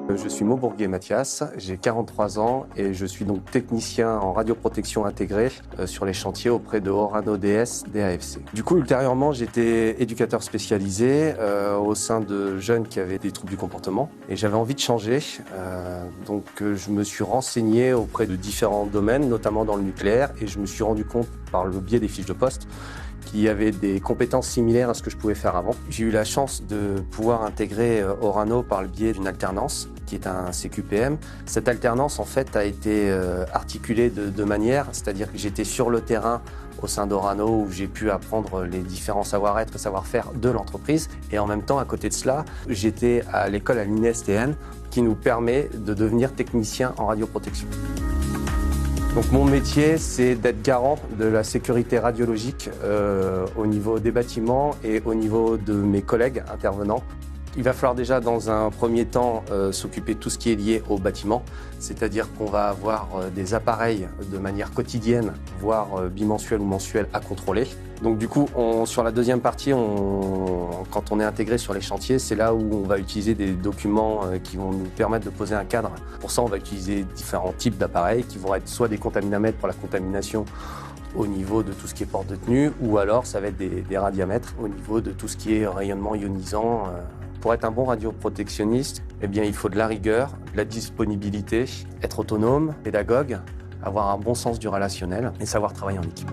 Je suis Maubourguet Mathias, j'ai 43 ans et je suis donc technicien en radioprotection intégrée sur les chantiers auprès de Orano DS DAFC. Du coup, ultérieurement, j'étais éducateur spécialisé au sein de jeunes qui avaient des troubles du comportement et j'avais envie de changer. Donc je me suis renseigné auprès de différents domaines, notamment dans le nucléaire, et je me suis rendu compte par le biais des fiches de poste qu'il y avait des compétences similaires à ce que je pouvais faire avant. J'ai eu la chance de pouvoir intégrer Orano par le biais d'une alternance qui est un CQPM. Cette alternance, en fait, a été articulée de deux manières, c'est-à-dire que j'étais sur le terrain au sein d'Orano où j'ai pu apprendre les différents savoir-être et savoir-faire de l'entreprise. Et en même temps, à côté de cela, j'étais à l'école à l'INSTN qui nous permet de devenir technicien en radioprotection. Donc mon métier, c'est d'être garant de la sécurité radiologique au niveau des bâtiments et au niveau de mes collègues intervenants. Il va falloir déjà dans un premier temps s'occuper de tout ce qui est lié au bâtiment, c'est-à-dire qu'on va avoir des appareils de manière quotidienne, voire bimensuelle ou mensuelle à contrôler. Donc du coup, sur la deuxième partie, quand on est intégré sur les chantiers, c'est là où on va utiliser des documents qui vont nous permettre de poser un cadre. Pour ça, on va utiliser différents types d'appareils qui vont être soit des contaminamètres pour la contamination au niveau de tout ce qui est porte de tenue, ou alors ça va être des radiamètres au niveau de tout ce qui est rayonnement ionisant. Pour être un bon radioprotectionniste, eh bien, il faut de la rigueur, de la disponibilité, être autonome, pédagogue, avoir un bon sens du relationnel et savoir travailler en équipe.